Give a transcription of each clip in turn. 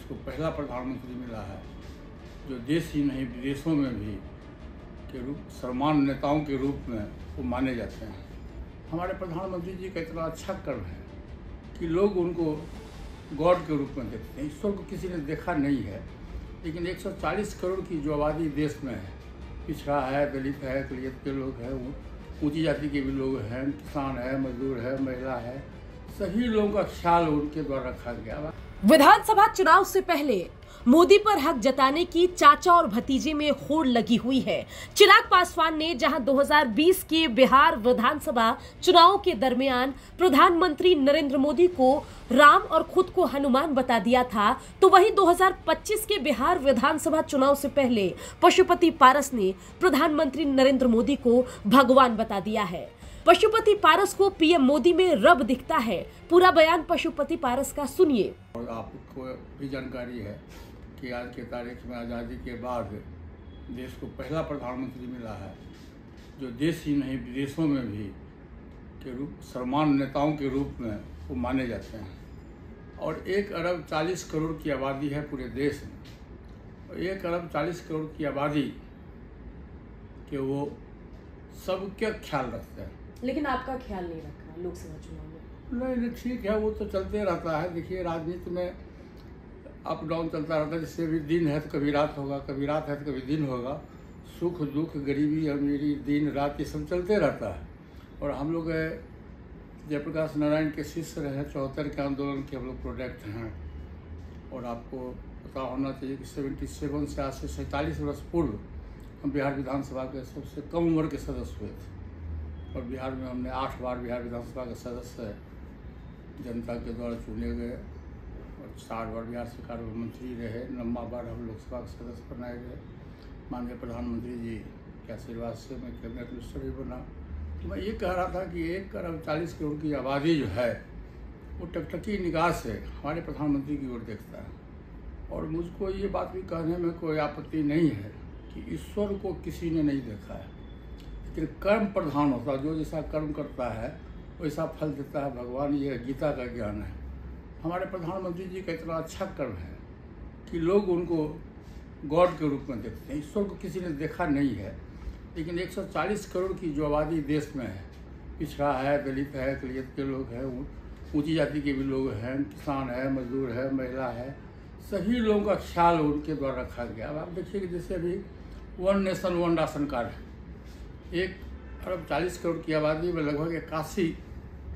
को पहला प्रधानमंत्री मिला है जो देश ही नहीं विदेशों में भी सर्वमान्य नेताओं के रूप में वो माने जाते हैं। हमारे प्रधानमंत्री जी का इतना अच्छा कर्म है कि लोग उनको गॉड के रूप में देखते हैं। ईश्वर को किसी ने देखा नहीं है, लेकिन 140 करोड़ की जो आबादी देश में है, पिछड़ा है, दलित है, अक़लियत के लोग हैं, ऊंची जाति के भी लोग हैं, किसान है, मजदूर है, महिला है, सभी लोगों का ख्याल उनके द्वारा रखा गया। विधानसभा चुनाव से पहले मोदी पर हक जताने की चाचा और भतीजे में होड़ लगी हुई है। चिराग पासवान ने जहां 2020 के बिहार विधानसभा चुनाव के दरमियान प्रधानमंत्री नरेंद्र मोदी को राम और खुद को हनुमान बता दिया था, तो वहीं 2025 के बिहार विधानसभा चुनाव से पहले पशुपति पारस ने प्रधानमंत्री नरेंद्र मोदी को भगवान बता दिया है। पशुपति पारस को पीएम मोदी में रब दिखता है। पूरा बयान पशुपति पारस का सुनिए। और आपको भी जानकारी है कि आज के तारीख में आज़ादी के बाद देश को पहला प्रधानमंत्री मिला है जो देश ही नहीं विदेशों में भी सर्वमान्य नेताओं के रूप में वो माने जाते हैं। और 1 अरब 40 करोड़ की आबादी है पूरे देश में, और 1 अरब 40 करोड़ की आबादी के वो सबका ख्याल रखते हैं। लेकिन आपका ख्याल नहीं रखा लोकसभा चुनाव में? नहीं, ठीक है, वो तो चलते रहता है। देखिए, राजनीति में अप डाउन चलता रहता है। जैसे भी दिन है तो कभी रात होगा, कभी रात है तो कभी दिन होगा। सुख दुख, गरीबी अमीरी, दिन रात, ये सब चलते रहता है। और हम लोग जयप्रकाश नारायण के शिष्य रहे, 74 के आंदोलन के हम लोग प्रोडक्ट हैं। और आपको पता होना चाहिए कि 77 से आज से 47 वर्ष पूर्व हम बिहार विधानसभा के सबसे कम उम्र के सदस्य हुए थे। और बिहार में हमने 8 बार बिहार विधानसभा के सदस्य जनता के द्वारा चुने गए, और 4 बार बिहार सरकार में मंत्री रहे, 9वां बार हम लोकसभा के सदस्य बनाए गए। माननीय प्रधानमंत्री जी के आशीर्वाद से मैं कैबिनेट मिनिस्टर भी बना। तो मैं ये कह रहा था कि 1 अरब 40 करोड़ की आबादी जो है वो टकटकी निगाह से हमारे प्रधानमंत्री की ओर देखता है। और मुझको ये बात भी कहने में कोई आपत्ति नहीं है कि ईश्वर को किसी ने नहीं देखा है, लेकिन कर्म प्रधान होता है। जो जैसा कर्म करता है वैसा फल देता है भगवान। ये गीता का ज्ञान है। हमारे प्रधानमंत्री जी का इतना अच्छा कर्म है कि लोग उनको गॉड के रूप में देखते हैं। ईश्वर को किसी ने देखा नहीं है, लेकिन 140 करोड़ की जो आबादी देश में है, पिछड़ा है, दलित है, अक़लियत के लोग हैं, ऊंची जाति के भी लोग हैं, किसान है, मजदूर है, महिला है, सभी लोगों का ख्याल उनके द्वारा रखा गया। अब आप देखिए कि जैसे अभी 1 नेशन 1 राशन कार्ड है। 1 अरब 40 करोड़ की आबादी में लगभग 81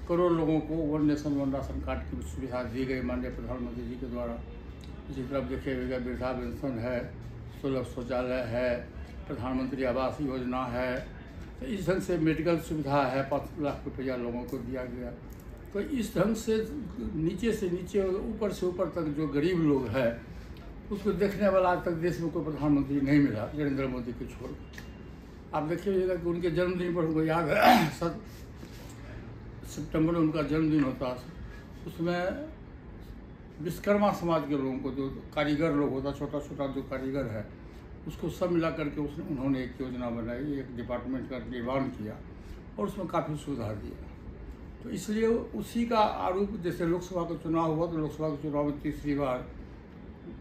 करोड़ लोगों को 1 नेशन 1 राशन कार्ड की सुविधा दी गई माननीय प्रधानमंत्री जी के द्वारा। इसी तरफ देखिएगा वृद्धा पेंशन है, सुलभ शौचालय है, प्रधानमंत्री आवास योजना है। तो इस ढंग से मेडिकल सुविधा है, 5 लाख रुपया लोगों को दिया गया। तो इस ढंग से नीचे से नीचे, ऊपर से ऊपर तक जो गरीब लोग हैं उसको देखने वाला आज तक देश में कोई प्रधानमंत्री नहीं मिला नरेंद्र मोदी के छोड़। आप देखिएगा कि उनके जन्मदिन पर उनको याद है 7 सितंबर में उनका जन्मदिन होता है। उसमें विश्वकर्मा समाज के लोगों को, जो कारीगर लोग होता, छोटा छोटा जो कारीगर है, उसको सब मिला करके उन्होंने एक योजना बनाई, एक डिपार्टमेंट का निर्माण किया और उसमें काफ़ी सुधार दिया। तो इसलिए उसी का आरोप, जैसे लोकसभा का चुनाव हुआ तो लोकसभा के चुनाव में तीसरी बार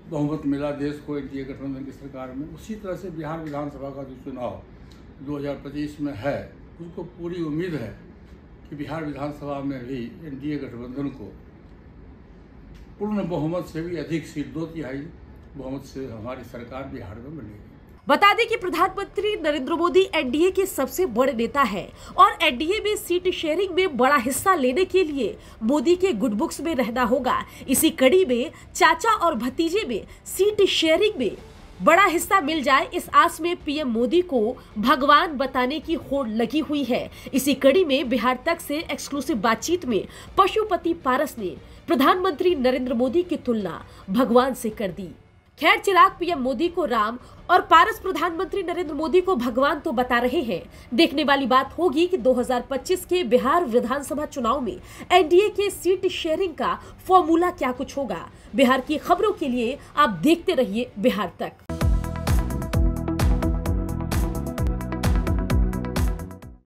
बहुमत मिला देश को एनडीए गठबंधन की सरकार में, उसी तरह से बिहार विधानसभा का जो चुनाव 2025 में है, उसको पूरी उम्मीद है कि बिहार विधानसभा में भी एनडीए गठबंधन को पूर्ण बहुमत से भी अधिक सीट, 2/3 बहुमत से हमारी सरकार बिहार में बनेगी। बता दें कि प्रधानमंत्री नरेंद्र मोदी एनडीए के सबसे बड़े नेता हैं और एनडीए में सीट शेयरिंग में बड़ा हिस्सा लेने के लिए मोदी के गुड बुक्स में रहना होगा। इसी कड़ी में चाचा और भतीजे में सीट शेयरिंग में बड़ा हिस्सा मिल जाए, इस आस में पीएम मोदी को भगवान बताने की होड़ लगी हुई है। इसी कड़ी में बिहार तक से एक्सक्लूसिव बातचीत में पशुपति पारस ने प्रधानमंत्री नरेंद्र मोदी की तुलना भगवान से कर दी। खैर, चिराग पीएम मोदी को राम और पारस प्रधानमंत्री नरेंद्र मोदी को भगवान तो बता रहे हैं। देखने वाली बात होगी कि 2025 के बिहार विधानसभा चुनाव में एनडीए के सीट शेयरिंग का फॉर्मूला क्या कुछ होगा। बिहार की खबरों के लिए आप देखते रहिए बिहार तक।